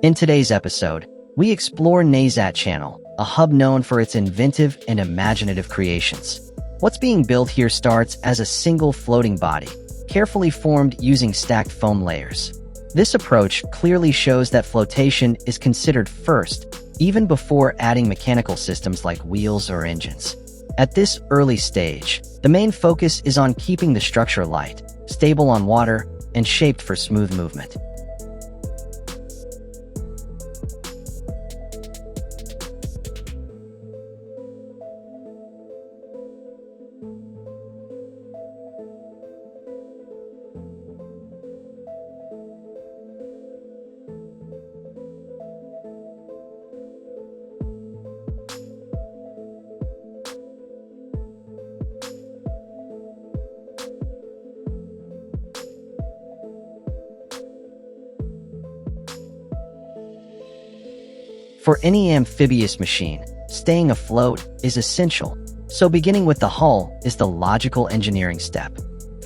In today's episode, we explore Nasat Channel, a hub known for its inventive and imaginative creations. What's being built here starts as a single floating body, carefully formed using stacked foam layers. This approach clearly shows that flotation is considered first, even before adding mechanical systems like wheels or engines. At this early stage, the main focus is on keeping the structure light, stable on water, and shaped for smooth movement. For any amphibious machine, staying afloat is essential, so beginning with the hull is the logical engineering step.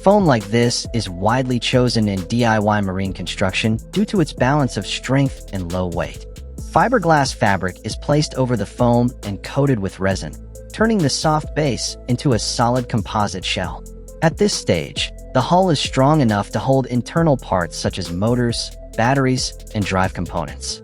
Foam like this is widely chosen in DIY marine construction due to its balance of strength and low weight. Fiberglass fabric is placed over the foam and coated with resin, turning the soft base into a solid composite shell. At this stage, the hull is strong enough to hold internal parts such as motors, batteries, and drive components.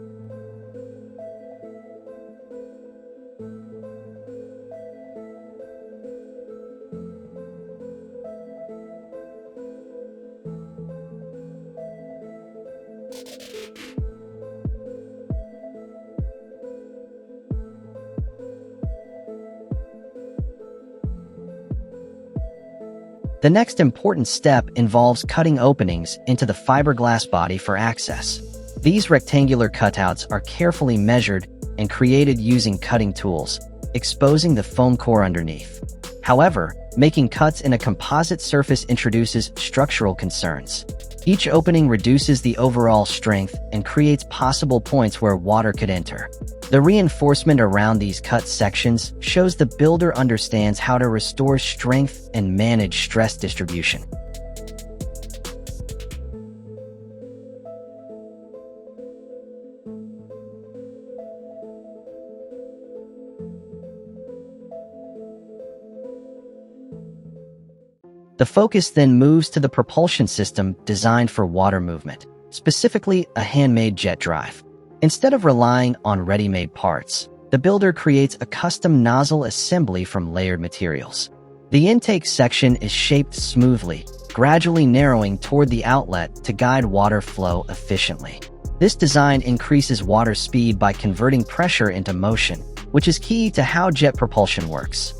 The next important step involves cutting openings into the fiberglass body for access. These rectangular cutouts are carefully measured and created using cutting tools, exposing the foam core underneath. However, making cuts in a composite surface introduces structural concerns. Each opening reduces the overall strength and creates possible points where water could enter. The reinforcement around these cut sections shows the builder understands how to restore strength and manage stress distribution. The focus then moves to the propulsion system designed for water movement, specifically a handmade jet drive. Instead of relying on ready-made parts, the builder creates a custom nozzle assembly from layered materials. The intake section is shaped smoothly, gradually narrowing toward the outlet to guide water flow efficiently. This design increases water speed by converting pressure into motion, which is key to how jet propulsion works.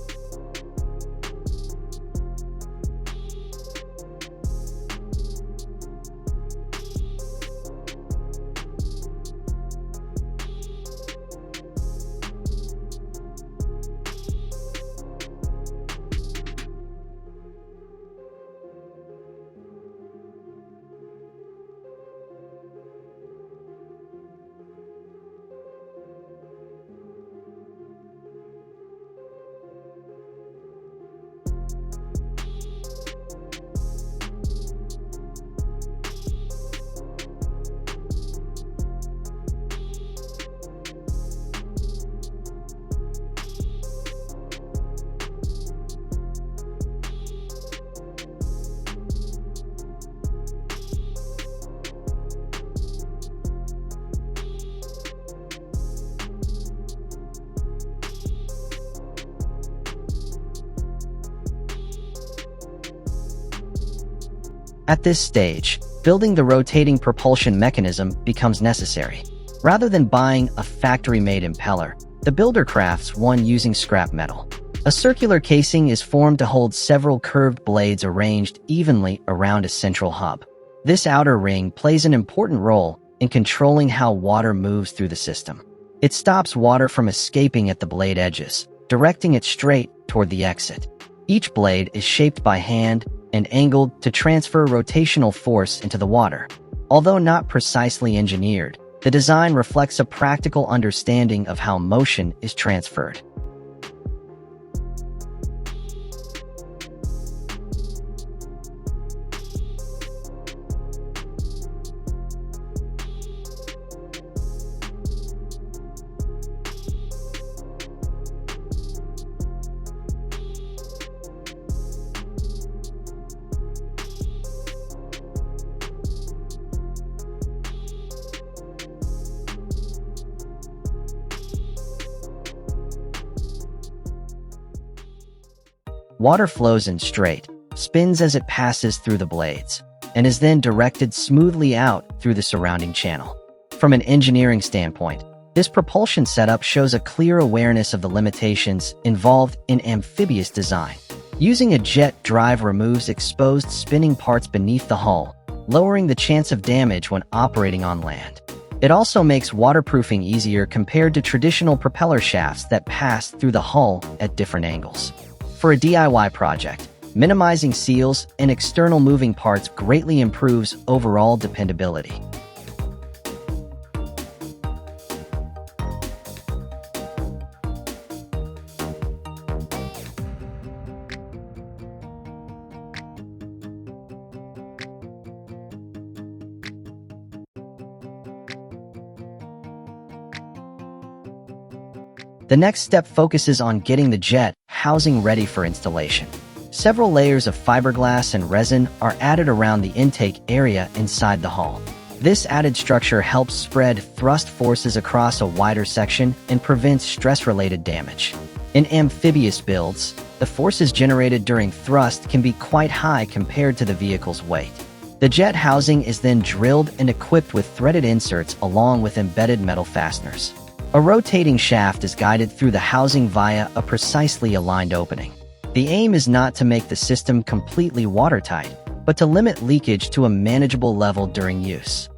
At this stage, building the rotating propulsion mechanism becomes necessary. Rather than buying a factory-made impeller, the builder crafts one using scrap metal. A circular casing is formed to hold several curved blades arranged evenly around a central hub. This outer ring plays an important role in controlling how water moves through the system. It stops water from escaping at the blade edges, directing it straight toward the exit. Each blade is shaped by hand and angled to transfer rotational force into the water. Although not precisely engineered, the design reflects a practical understanding of how motion is transferred. Water flows in straight, spins as it passes through the blades, and is then directed smoothly out through the surrounding channel. From an engineering standpoint, this propulsion setup shows a clear awareness of the limitations involved in amphibious design. Using a jet drive removes exposed spinning parts beneath the hull, lowering the chance of damage when operating on land. It also makes waterproofing easier compared to traditional propeller shafts that pass through the hull at different angles. For a DIY project, minimizing seals and external moving parts greatly improves overall dependability. The next step focuses on getting the jet housing ready for installation. Several layers of fiberglass and resin are added around the intake area inside the hull. This added structure helps spread thrust forces across a wider section and prevents stress-related damage. In amphibious builds, the forces generated during thrust can be quite high compared to the vehicle's weight. The jet housing is then drilled and equipped with threaded inserts along with embedded metal fasteners. A rotating shaft is guided through the housing via a precisely aligned opening. The aim is not to make the system completely watertight, but to limit leakage to a manageable level during use.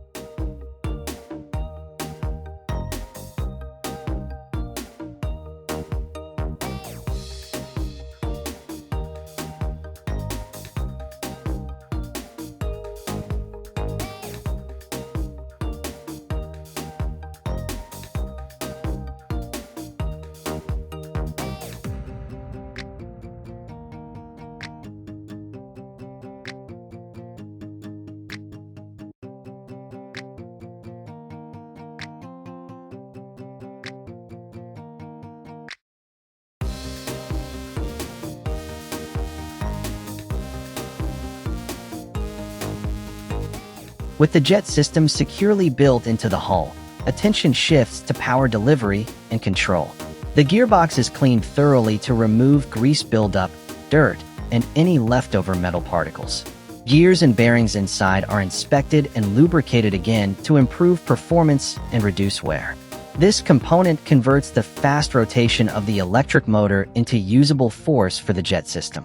With the jet system securely built into the hull, attention shifts to power delivery and control. The gearbox is cleaned thoroughly to remove grease buildup, dirt, and any leftover metal particles. Gears and bearings inside are inspected and lubricated again to improve performance and reduce wear. This component converts the fast rotation of the electric motor into usable force for the jet system.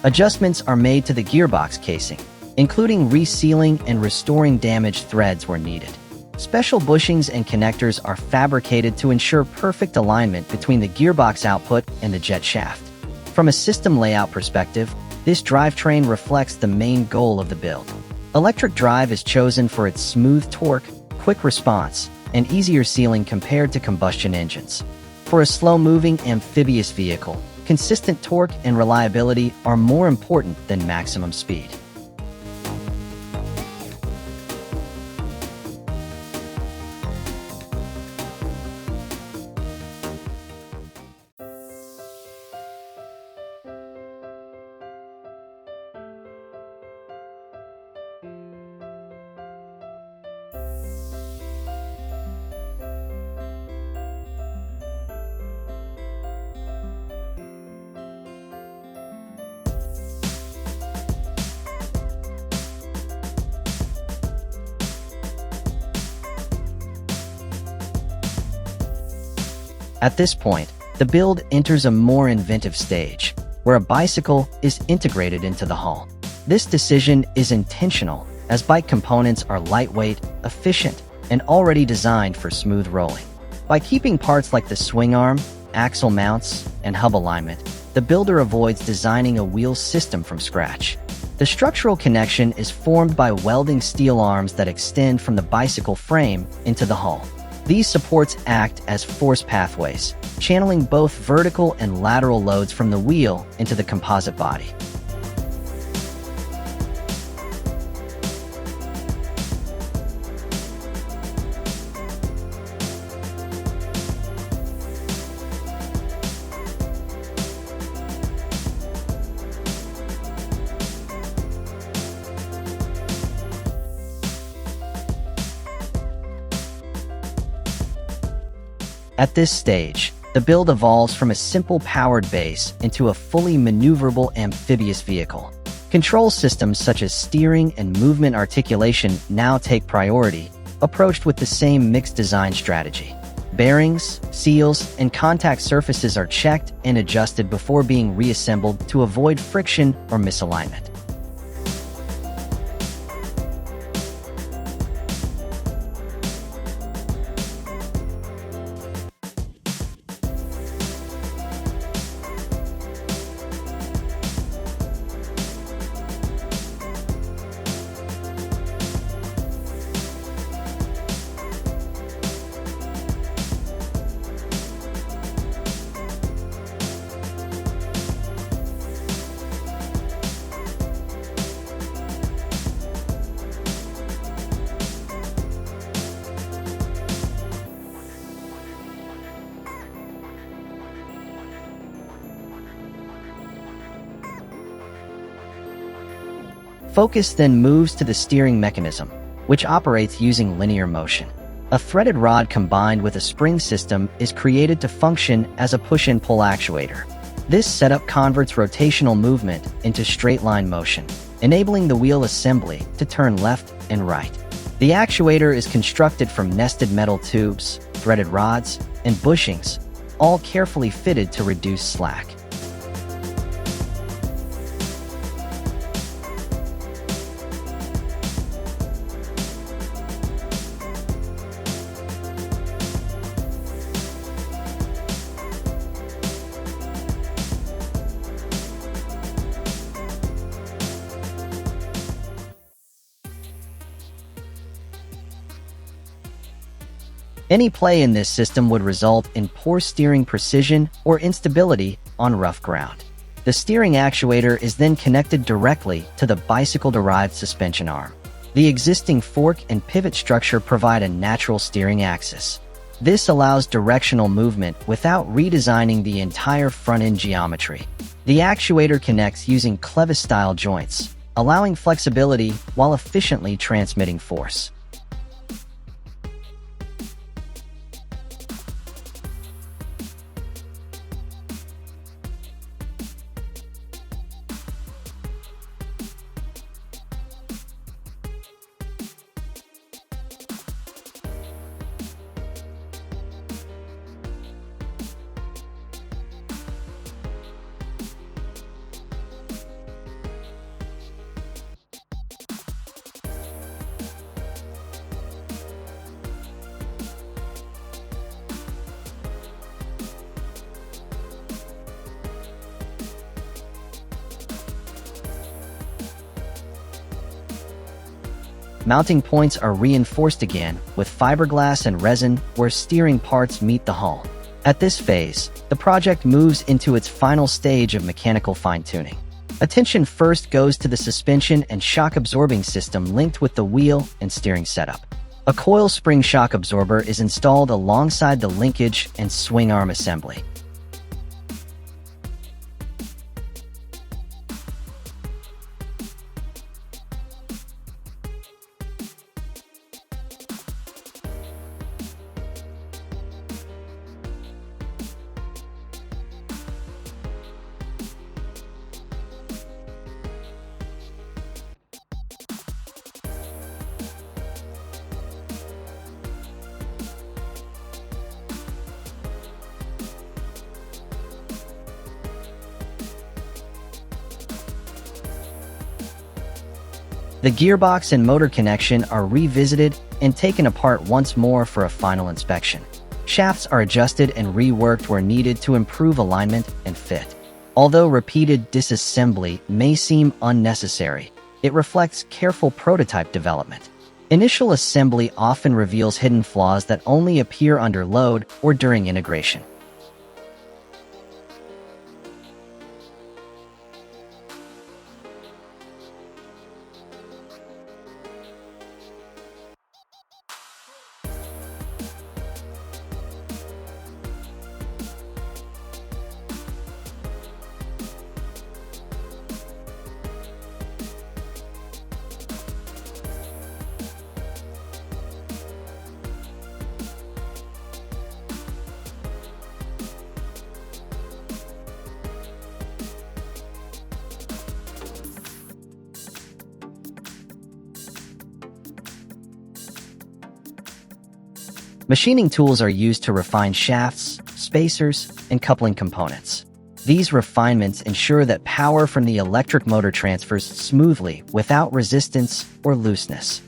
Adjustments are made to the gearbox casing, including resealing and restoring damaged threads where needed. Special bushings and connectors are fabricated to ensure perfect alignment between the gearbox output and the jet shaft. From a system layout perspective, this drivetrain reflects the main goal of the build. Electric drive is chosen for its smooth torque, quick response, and easier sealing compared to combustion engines. For a slow-moving amphibious vehicle, consistent torque and reliability are more important than maximum speed. At this point, the build enters a more inventive stage, where a bicycle is integrated into the hull. This decision is intentional, as bike components are lightweight, efficient, and already designed for smooth rolling. By keeping parts like the swing arm, axle mounts, and hub alignment, the builder avoids designing a wheel system from scratch. The structural connection is formed by welding steel arms that extend from the bicycle frame into the hull. These supports act as force pathways, channeling both vertical and lateral loads from the wheel into the composite body. At this stage, the build evolves from a simple powered base into a fully maneuverable amphibious vehicle. Control systems such as steering and movement articulation now take priority, approached with the same mixed design strategy. Bearings, seals, and contact surfaces are checked and adjusted before being reassembled to avoid friction or misalignment. Focus then moves to the steering mechanism, which operates using linear motion. A threaded rod combined with a spring system is created to function as a push-and-pull actuator. This setup converts rotational movement into straight-line motion, enabling the wheel assembly to turn left and right. The actuator is constructed from nested metal tubes, threaded rods, and bushings, all carefully fitted to reduce slack. Any play in this system would result in poor steering precision or instability on rough ground. The steering actuator is then connected directly to the bicycle-derived suspension arm. The existing fork and pivot structure provide a natural steering axis. This allows directional movement without redesigning the entire front-end geometry. The actuator connects using Klifs-style joints, allowing flexibility while efficiently transmitting force. Mounting points are reinforced again with fiberglass and resin where steering parts meet the hull. At this phase, the project moves into its final stage of mechanical fine-tuning. Attention first goes to the suspension and shock-absorbing system linked with the wheel and steering setup. A coil spring shock absorber is installed alongside the linkage and swing arm assembly. The gearbox and motor connection are revisited and taken apart once more for a final inspection. Shafts are adjusted and reworked where needed to improve alignment and fit. Although repeated disassembly may seem unnecessary, it reflects careful prototype development. Initial assembly often reveals hidden flaws that only appear under load or during integration. Machining tools are used to refine shafts, spacers, and coupling components. These refinements ensure that power from the electric motor transfers smoothly without resistance or looseness.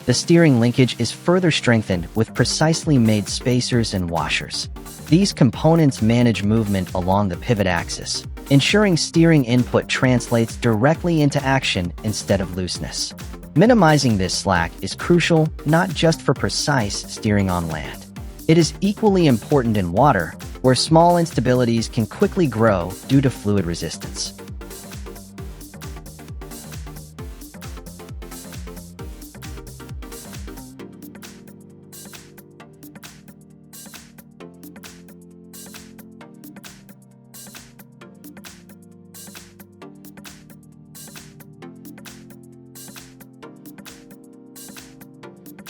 The steering linkage is further strengthened with precisely made spacers and washers. These components manage movement along the pivot axis, ensuring steering input translates directly into action instead of looseness. Minimizing this slack is crucial not just for precise steering on land. It is equally important in water, where small instabilities can quickly grow due to fluid resistance.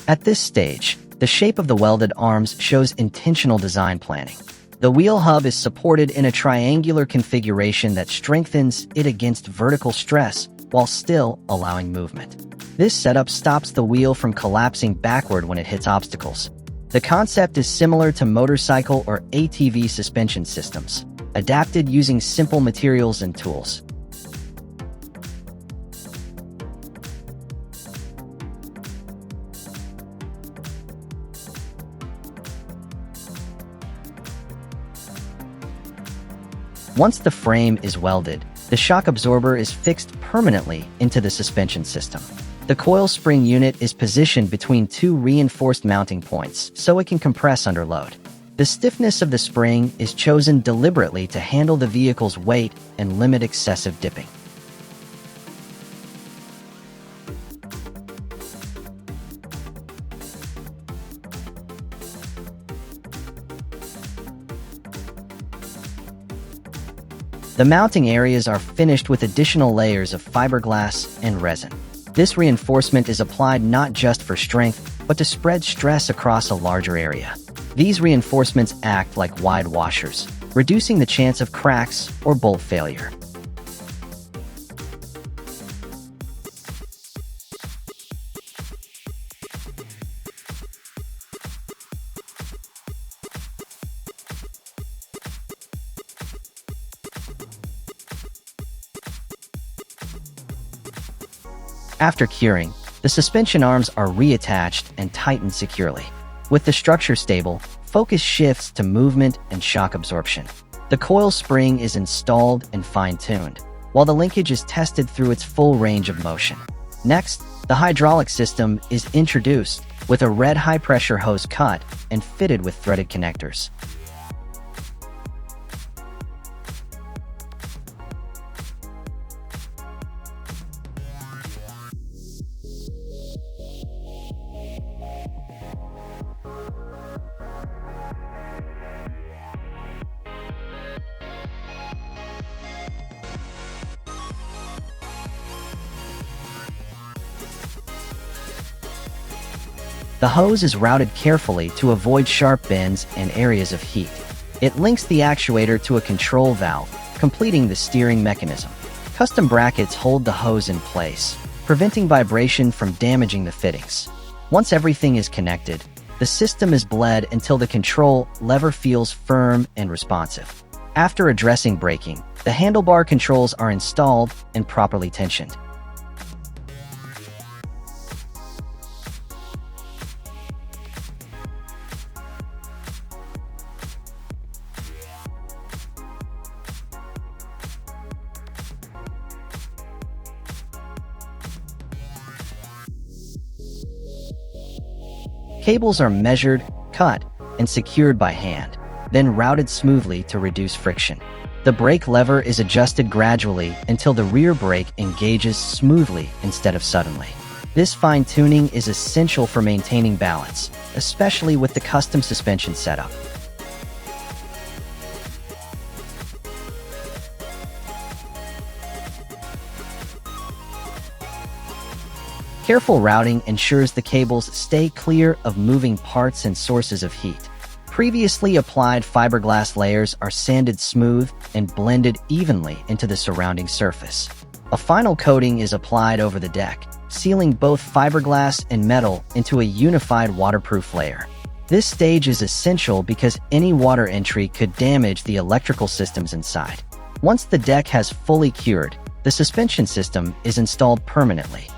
At this stage, the shape of the welded arms shows intentional design planning. The wheel hub is supported in a triangular configuration that strengthens it against vertical stress while still allowing movement. This setup stops the wheel from collapsing backward when it hits obstacles. The concept is similar to motorcycle or ATV suspension systems, adapted using simple materials and tools. Once the frame is welded, the shock absorber is fixed permanently into the suspension system. The coil spring unit is positioned between two reinforced mounting points so it can compress under load. The stiffness of the spring is chosen deliberately to handle the vehicle's weight and limit excessive dipping. The mounting areas are finished with additional layers of fiberglass and resin. This reinforcement is applied not just for strength, but to spread stress across a larger area. These reinforcements act like wide washers, reducing the chance of cracks or bolt failure. After curing, the suspension arms are reattached and tightened securely. With the structure stable, focus shifts to movement and shock absorption. The coil spring is installed and fine-tuned, while the linkage is tested through its full range of motion. Next, the hydraulic system is introduced with a red high-pressure hose cut and fitted with threaded connectors. The hose is routed carefully to avoid sharp bends and areas of heat. It links the actuator to a control valve, completing the steering mechanism. Custom brackets hold the hose in place, preventing vibration from damaging the fittings. Once everything is connected, the system is bled until the control lever feels firm and responsive. After addressing braking, the handlebar controls are installed and properly tensioned. Cables are measured, cut, and secured by hand, then routed smoothly to reduce friction. The brake lever is adjusted gradually until the rear brake engages smoothly instead of suddenly. This fine-tuning is essential for maintaining balance, especially with the custom suspension setup. Careful routing ensures the cables stay clear of moving parts and sources of heat. Previously applied fiberglass layers are sanded smooth and blended evenly into the surrounding surface. A final coating is applied over the deck, sealing both fiberglass and metal into a unified waterproof layer. This stage is essential because any water entry could damage the electrical systems inside. Once the deck has fully cured, the suspension system is installed permanently.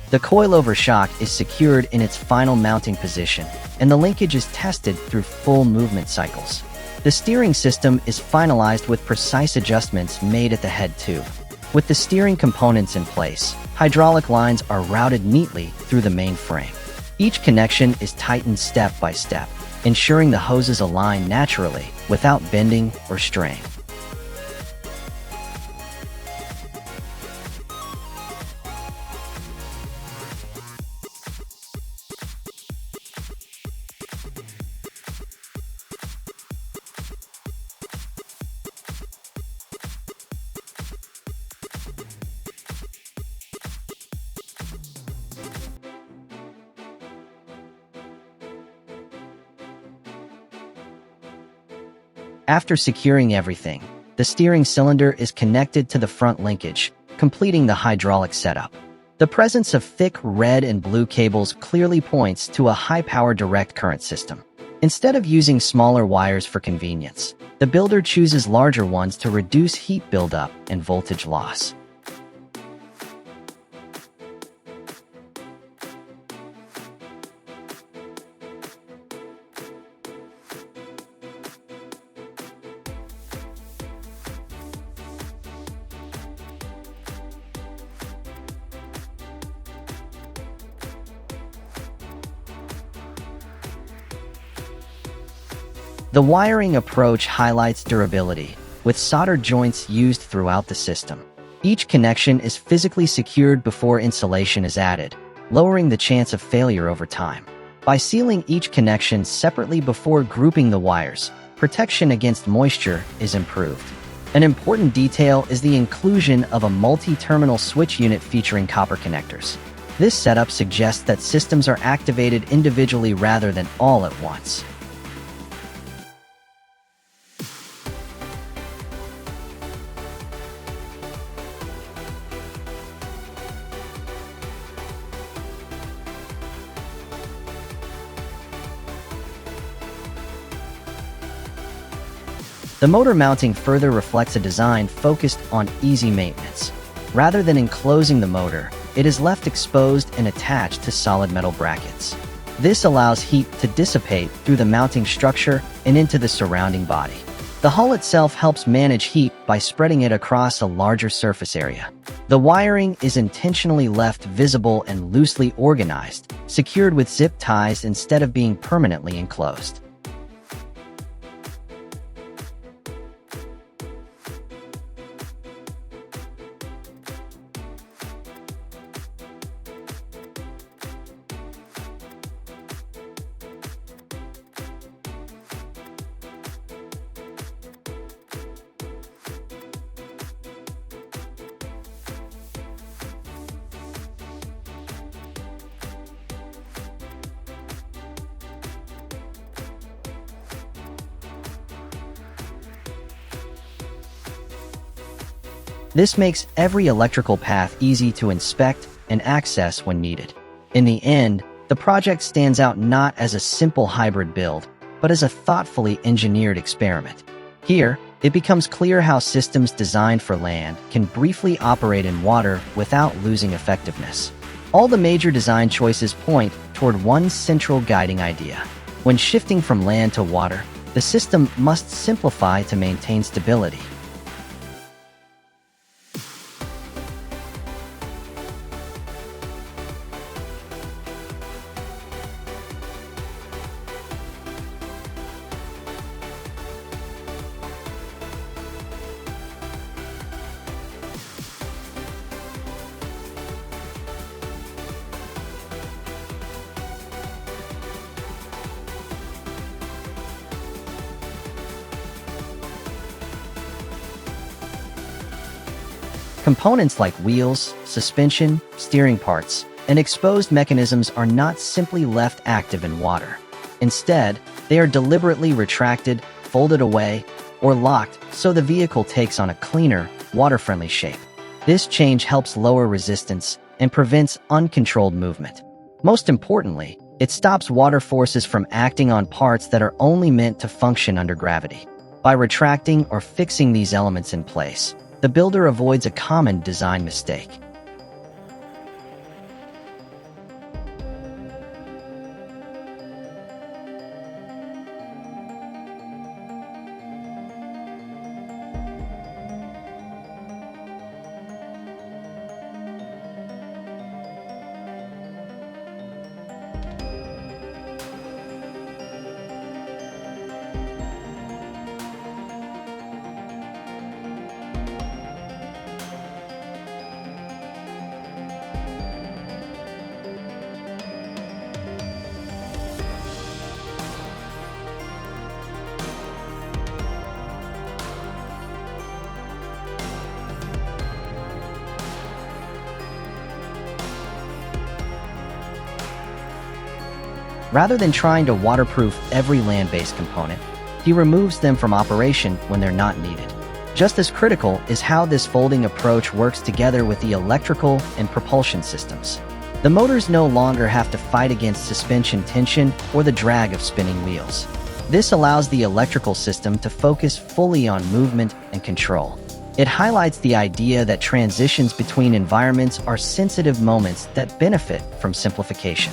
The coilover shock is secured in its final mounting position, and the linkage is tested through full movement cycles. The steering system is finalized with precise adjustments made at the head tube. With the steering components in place, hydraulic lines are routed neatly through the main frame. Each connection is tightened step by step, ensuring the hoses align naturally without bending or straying. After securing everything, the steering cylinder is connected to the front linkage, completing the hydraulic setup. The presence of thick red and blue cables clearly points to a high-power direct current system. Instead of using smaller wires for convenience, the builder chooses larger ones to reduce heat buildup and voltage loss. The wiring approach highlights durability, with soldered joints used throughout the system. Each connection is physically secured before insulation is added, lowering the chance of failure over time. By sealing each connection separately before grouping the wires, protection against moisture is improved. An important detail is the inclusion of a multi-terminal switch unit featuring copper connectors. This setup suggests that systems are activated individually rather than all at once. The motor mounting further reflects a design focused on easy maintenance. Rather than enclosing the motor, it is left exposed and attached to solid metal brackets. This allows heat to dissipate through the mounting structure and into the surrounding body. The hull itself helps manage heat by spreading it across a larger surface area. The wiring is intentionally left visible and loosely organized, secured with zip ties instead of being permanently enclosed. This makes every electrical path easy to inspect and access when needed. In the end, the project stands out not as a simple hybrid build, but as a thoughtfully engineered experiment. Here, it becomes clear how systems designed for land can briefly operate in water without losing effectiveness. All the major design choices point toward one central guiding idea. When shifting from land to water, the system must simplify to maintain stability. Components like wheels, suspension, steering parts, and exposed mechanisms are not simply left active in water. Instead, they are deliberately retracted, folded away, or locked so the vehicle takes on a cleaner, water-friendly shape. This change helps lower resistance and prevents uncontrolled movement. Most importantly, it stops water forces from acting on parts that are only meant to function under gravity. By retracting or fixing these elements in place, the builder avoids a common design mistake. Rather than trying to waterproof every land-based component, he removes them from operation when they're not needed. Just as critical is how this folding approach works together with the electrical and propulsion systems. The motors no longer have to fight against suspension tension or the drag of spinning wheels. This allows the electrical system to focus fully on movement and control. It highlights the idea that transitions between environments are sensitive moments that benefit from simplification.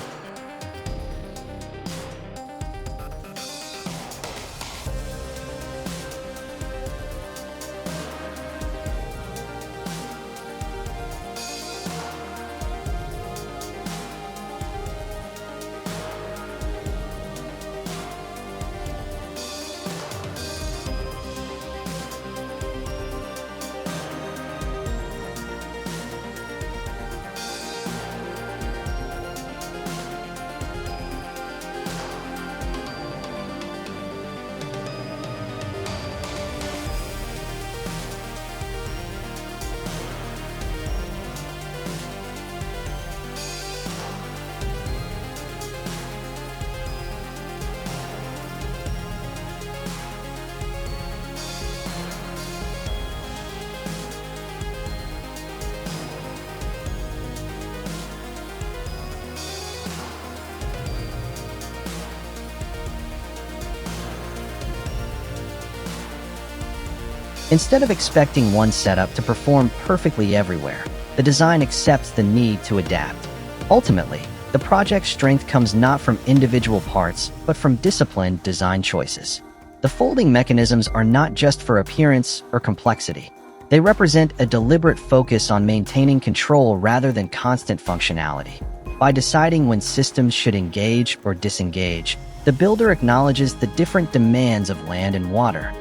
Instead of expecting one setup to perform perfectly everywhere, the design accepts the need to adapt. Ultimately, the project's strength comes not from individual parts, but from disciplined design choices. The folding mechanisms are not just for appearance or complexity. They represent a deliberate focus on maintaining control rather than constant functionality. By deciding when systems should engage or disengage, the builder acknowledges the different demands of land and water,